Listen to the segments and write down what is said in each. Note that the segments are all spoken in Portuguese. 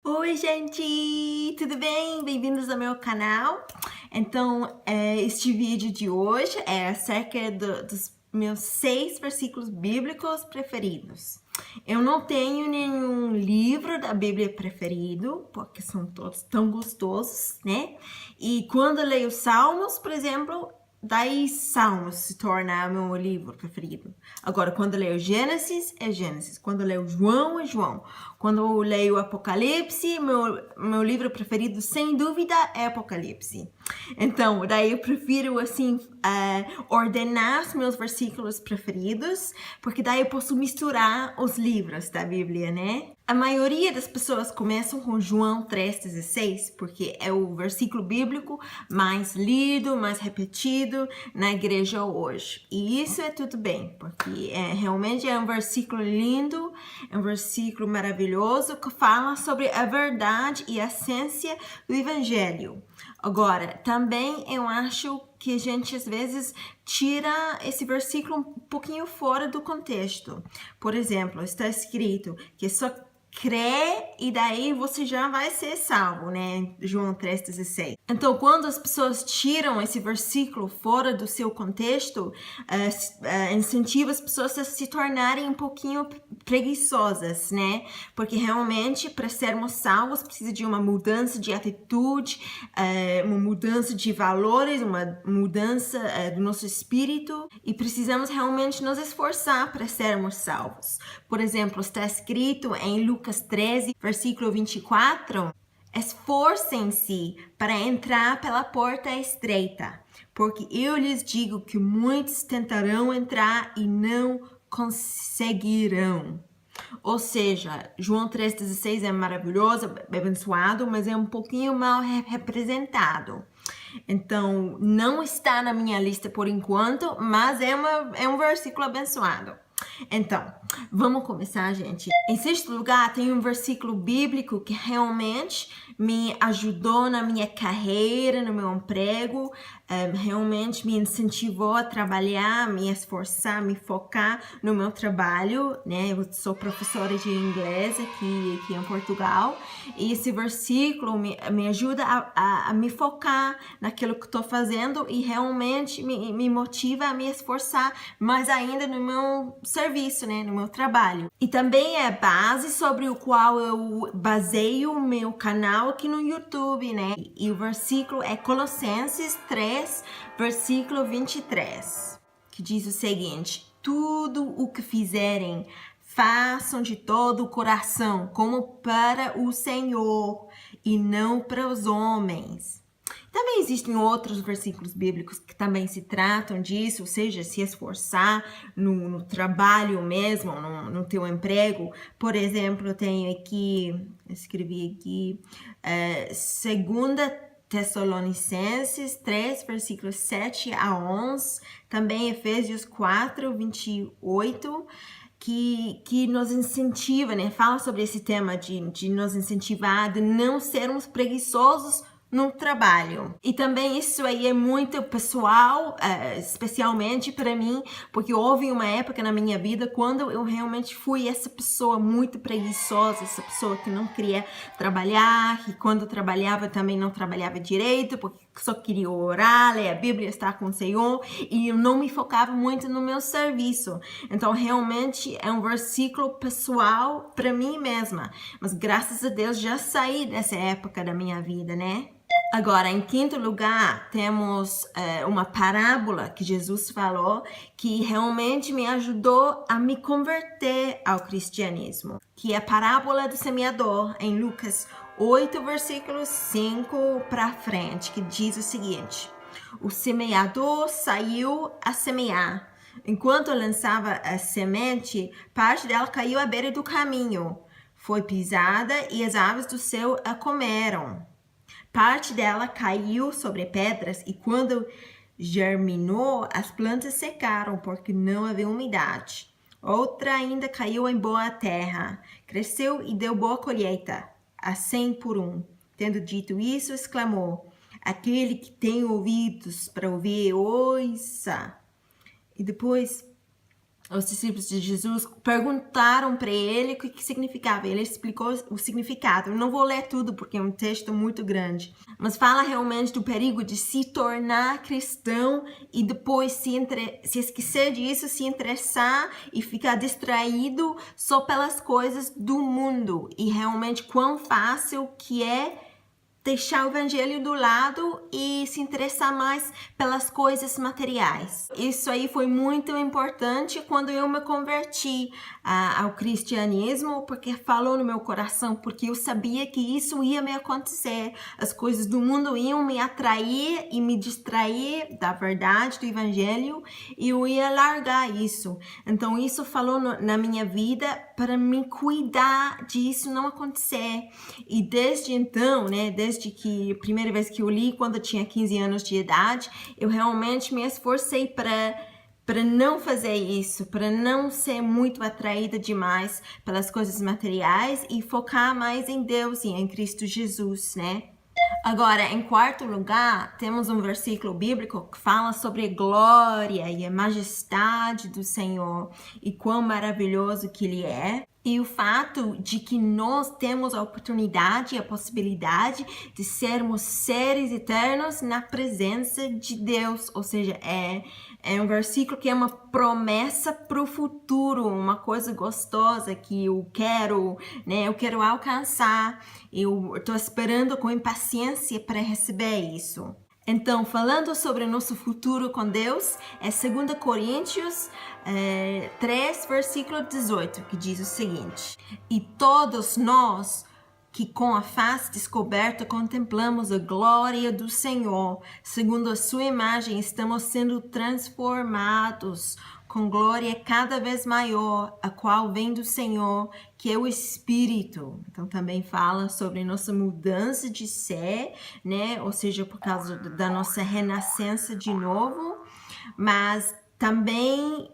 Oi, gente! Tudo bem? Bem-vindos ao meu canal. Então, este vídeo de hoje é acerca dos meus 6 versículos bíblicos preferidos. Eu não tenho nenhum livro da Bíblia preferido, porque são todos tão gostosos, né? E quando eu leio Salmos, por exemplo, daí Salmos se torna meu livro preferido. Agora, quando eu leio Gênesis, é Gênesis. Quando eu leio João, é João. Quando eu leio Apocalipse, meu livro preferido, sem dúvida, é Apocalipse. Então, daí eu prefiro, assim, ordenar os meus versículos preferidos, porque daí eu posso misturar os livros da Bíblia, né? A maioria das pessoas começam com João 3,16, porque é o versículo bíblico mais lido, mais repetido na igreja hoje. E isso é tudo bem, porque realmente é um versículo lindo, é um versículo maravilhoso que fala sobre a verdade e a essência do evangelho. Agora, também eu acho que a gente às vezes tira esse versículo um pouquinho fora do contexto. Por exemplo, está escrito que só crê e daí você já vai ser salvo, né? João 3,16. Então, quando as pessoas tiram esse versículo fora do seu contexto, incentiva as pessoas a se tornarem um pouquinho preguiçosas, né? Porque realmente, para sermos salvos, precisa de uma mudança de atitude, uma mudança de valores, uma mudança do nosso espírito, e precisamos realmente nos esforçar para sermos salvos. Por exemplo, está escrito em Lucas 13, versículo 24, esforcem-se para entrar pela porta estreita, porque eu lhes digo que muitos tentarão entrar e não conseguirão. Ou seja, João 3,16 é maravilhoso, é abençoado, mas é um pouquinho mal representado. Então, não está na minha lista por enquanto, mas é um versículo abençoado. Então, vamos começar, gente. Em sexto lugar, tem um versículo bíblico que realmente me ajudou na minha carreira, no meu emprego, realmente me incentivou a trabalhar, me esforçar, me focar no meu trabalho, né? Eu sou professora de inglês aqui em Portugal, e esse versículo me ajuda a me focar naquilo que estou fazendo e realmente me motiva a me esforçar mais ainda no meu serviço, né? No meu trabalho. E também é base sobre o qual eu baseio o meu canal aqui no YouTube, né? E o versículo é Colossenses 3, versículo 23, que diz o seguinte: tudo o que fizerem, façam de todo o coração, como para o Senhor e não para os homens. Também existem outros versículos bíblicos que também se tratam disso, ou seja, se esforçar no trabalho mesmo, no teu emprego. Por exemplo, eu tenho aqui, escrevi aqui, 2 Tessalonicenses 3, versículos 7 a 11, também Efésios 4, 28, que nos incentiva, né? Fala sobre esse tema de nos incentivar, de não sermos preguiçosos no trabalho. E também isso aí é muito pessoal, especialmente para mim, porque houve uma época na minha vida quando eu realmente fui essa pessoa muito preguiçosa, essa pessoa que não queria trabalhar, que quando trabalhava também não trabalhava direito, porque só queria orar, ler a Bíblia, estar com o Senhor, e eu não me focava muito no meu serviço. Então, realmente é um versículo pessoal para mim mesma. Mas graças a Deus já saí dessa época da minha vida, né? Agora, em quinto lugar, temos uma parábola que Jesus falou que realmente me ajudou a me converter ao cristianismo, que é a parábola do semeador, em Lucas 8, versículos 5 para frente, que diz o seguinte: o semeador saiu a semear. Enquanto lançava a semente, parte dela caiu à beira do caminho. Foi pisada e as aves do céu a comeram. Parte dela caiu sobre pedras e quando germinou, as plantas secaram porque não havia umidade. Outra ainda caiu em boa terra, cresceu e deu boa colheita, a 100 por um. Tendo dito isso, exclamou: aquele que tem ouvidos para ouvir, ouça. E depois os discípulos de Jesus perguntaram para ele o que significava. Ele explicou o significado. Eu não vou ler tudo porque é um texto muito grande, mas fala realmente do perigo de se tornar cristão e depois se esquecer disso, se interessar e ficar distraído só pelas coisas do mundo. E realmente quão fácil que é deixar o evangelho do lado e se interessar mais pelas coisas materiais. Isso aí foi muito importante quando eu me converti ao cristianismo, porque falou no meu coração, porque eu sabia que isso ia me acontecer. As coisas do mundo iam me atrair e me distrair da verdade do evangelho e eu ia largar isso. Então isso falou na minha vida para me cuidar disso não acontecer. E desde então, né, desde que a primeira vez que eu li, quando eu tinha 15 anos de idade, eu realmente me esforcei para não fazer isso, para não ser muito atraída demais pelas coisas materiais e focar mais em Deus e em Cristo Jesus, né? Agora, em quarto lugar, temos um versículo bíblico que fala sobre a glória e a majestade do Senhor e quão maravilhoso que Ele é. E o fato de que nós temos a oportunidade e a possibilidade de sermos seres eternos na presença de Deus. Ou seja, é um versículo que é uma promessa para o futuro, uma coisa gostosa que eu quero, né? Eu quero alcançar. Eu estou esperando com impaciência para receber isso. Então, falando sobre o nosso futuro com Deus, é 2 Coríntios 3, versículo 18, que diz o seguinte: E todos nós que com a face descoberta contemplamos a glória do Senhor, segundo a sua imagem, estamos sendo transformados com glória cada vez maior, a qual vem do Senhor, que é o Espírito. Então também fala sobre nossa mudança de ser, né? Ou seja, por causa da nossa renascença de novo, mas também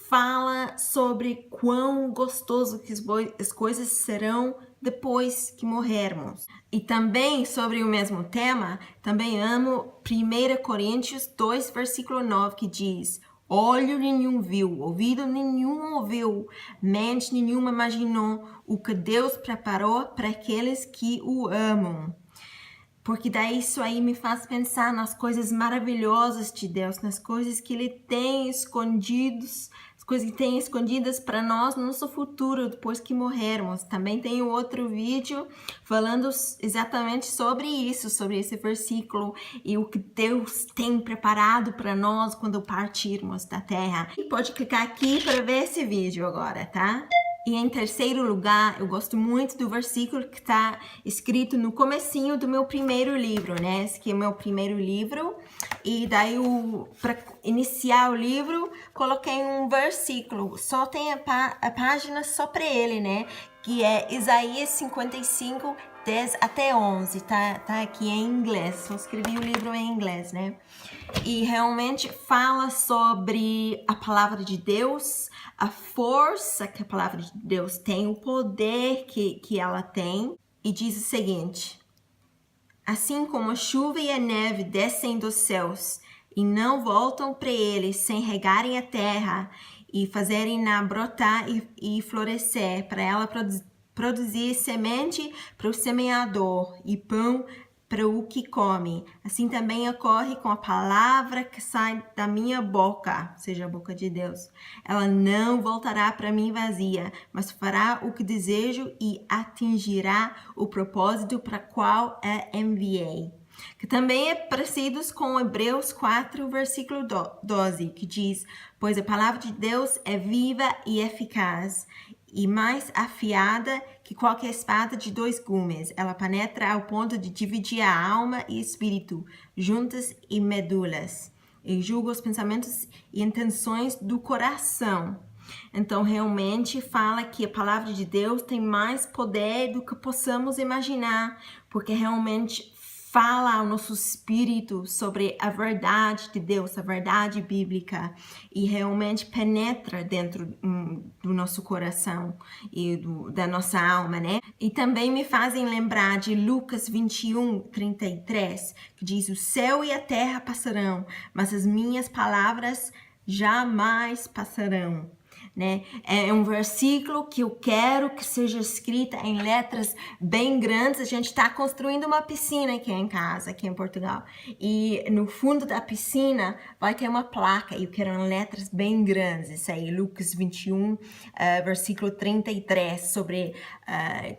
fala sobre quão gostoso que as coisas serão depois que morrermos. E também sobre o mesmo tema, também amo 1 Coríntios 2, versículo 9, que diz: Olho nenhum viu, ouvido nenhum ouviu, mente nenhuma imaginou o que Deus preparou para aqueles que o amam. Porque daí isso aí me faz pensar nas coisas maravilhosas de Deus, nas coisas que Ele tem escondidos, as coisas que tem escondidas para nós no nosso futuro, depois que morrermos. Também tem outro vídeo falando exatamente sobre isso, sobre esse versículo e o que Deus tem preparado para nós quando partirmos da terra. E pode clicar aqui para ver esse vídeo agora, tá? E em terceiro lugar, eu gosto muito do versículo que está escrito no comecinho do meu primeiro livro, né? Esse aqui é o meu primeiro livro. E daí, para iniciar o livro, coloquei um versículo. Só tem a página só para ele, né? Que é Isaías 55, 10 até 11. Tá aqui em inglês. Só escrevi o livro em inglês, né? E realmente fala sobre a palavra de Deus, a força que a palavra de Deus tem, o poder que ela tem. E diz o seguinte: assim como a chuva e a neve descem dos céus e não voltam para eles sem regarem a terra e fazerem-na brotar e florescer, para ela produzir semente para o semeador e pão para o que come. Assim também ocorre com a palavra que sai da minha boca, seja a boca de Deus. Ela não voltará para mim vazia, mas fará o que desejo e atingirá o propósito para qual a enviei. Que também é parecido com Hebreus 4, versículo 12, que diz: Pois a palavra de Deus é viva e eficaz, e mais afiada que qualquer espada de 2 gumes. Ela penetra ao ponto de dividir a alma e espírito, juntas e medulas, e julga os pensamentos e intenções do coração. Então, realmente fala que a palavra de Deus tem mais poder do que possamos imaginar, porque realmente fala ao nosso espírito sobre a verdade de Deus, a verdade bíblica, e realmente penetra dentro do nosso coração e da nossa alma, né? E também me fazem lembrar de Lucas 21, 33, que diz: o céu e a terra passarão, mas as minhas palavras jamais passarão. né? É um versículo que eu quero que seja escrita em letras bem grandes. A gente está construindo uma piscina aqui em casa, aqui em Portugal. E no fundo da piscina vai ter uma placa, e eu quero em letras bem grandes. Isso aí, Lucas 21, versículo 33, sobre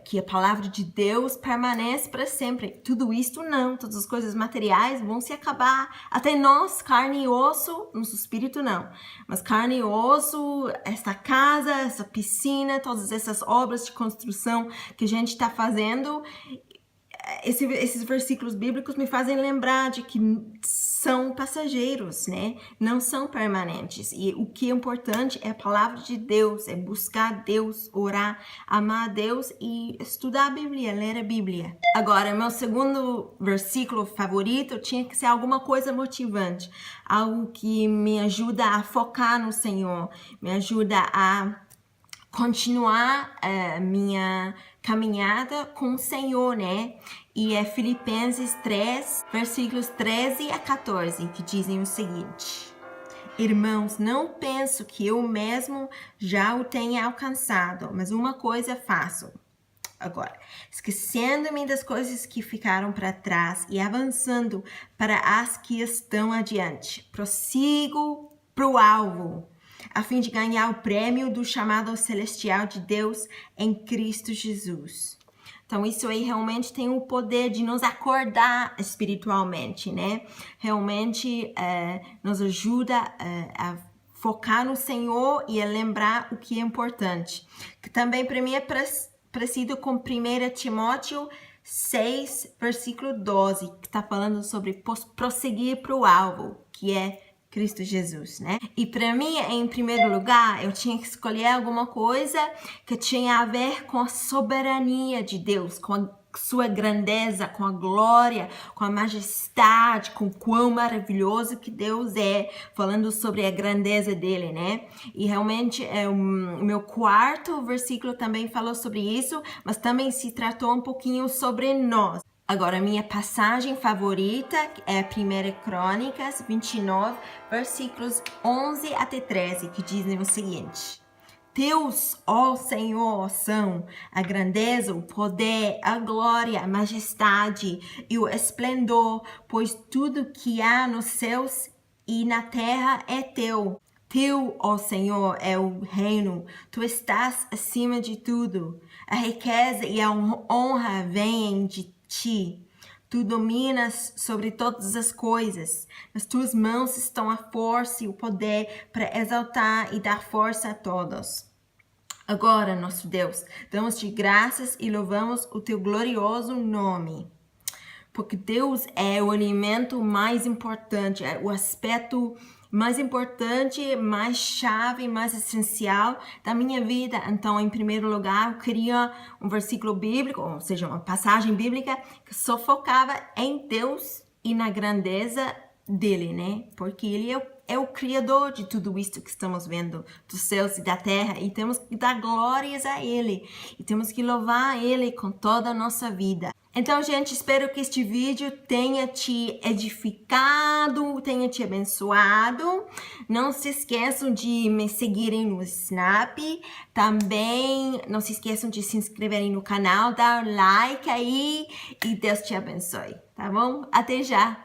que a palavra de Deus permanece para sempre. Tudo isto não, todas as coisas materiais vão se acabar. Até nós, carne e osso, nosso espírito não. Mas carne e osso, esta casa, essa piscina, todas essas obras de construção que a gente está fazendo, esses versículos bíblicos me fazem lembrar de que são passageiros, né? Não são permanentes. E o que é importante é a palavra de Deus, é buscar Deus, orar, amar a Deus e estudar a Bíblia, ler a Bíblia. Agora, meu segundo versículo favorito tinha que ser alguma coisa motivante, algo que me ajuda a focar no Senhor, me ajuda a continuar a minha caminhada com o Senhor, né? E é Filipenses 3, versículos 13 a 14, que dizem o seguinte: Irmãos, não penso que eu mesmo já o tenha alcançado, mas uma coisa faço. Agora, esquecendo-me das coisas que ficaram para trás e avançando para as que estão adiante, prossigo para o alvo, a fim de ganhar o prêmio do chamado celestial de Deus em Cristo Jesus. Então, isso aí realmente tem o poder de nos acordar espiritualmente, né? Realmente nos ajuda a focar no Senhor e a lembrar o que é importante. Que também para mim é parecido com 1 Timóteo 6, versículo 12, que está falando sobre prosseguir para o alvo, que é Cristo Jesus, né? E para mim, em primeiro lugar, eu tinha que escolher alguma coisa que tinha a ver com a soberania de Deus, com a sua grandeza, com a glória, com a majestade, com o quão maravilhoso que Deus é, falando sobre a grandeza dele, né? E realmente, o meu quarto versículo também falou sobre isso, mas também se tratou um pouquinho sobre nós. Agora, minha passagem favorita é 1 Crônicas 29, versículos 11 até 13, que dizem o seguinte: Teus, ó Senhor, são a grandeza, o poder, a glória, a majestade e o esplendor, pois tudo que há nos céus e na terra é teu. Teu, ó Senhor, é o reino, tu estás acima de tudo. A riqueza e a honra vêm de ti. Tu dominas sobre todas as coisas. Nas tuas mãos estão a força e o poder para exaltar e dar força a todos. Agora, nosso Deus, damos-te graças e louvamos o teu glorioso nome. Porque Deus é o alimento mais importante, é o aspecto mais importante, mais chave, mais essencial da minha vida. Então, em primeiro lugar, eu queria um versículo bíblico, ou seja, uma passagem bíblica que só focava em Deus e na grandeza dele, né? Porque ele é o criador de tudo isso que estamos vendo, dos céus e da terra, e temos que dar glórias a ele, e temos que louvar ele com toda a nossa vida. Então, gente, espero que este vídeo tenha te edificado, tenha te abençoado. Não se esqueçam de me seguirem no Snap. Também não se esqueçam de se inscreverem no canal, dar like aí e Deus te abençoe, tá bom? Até já!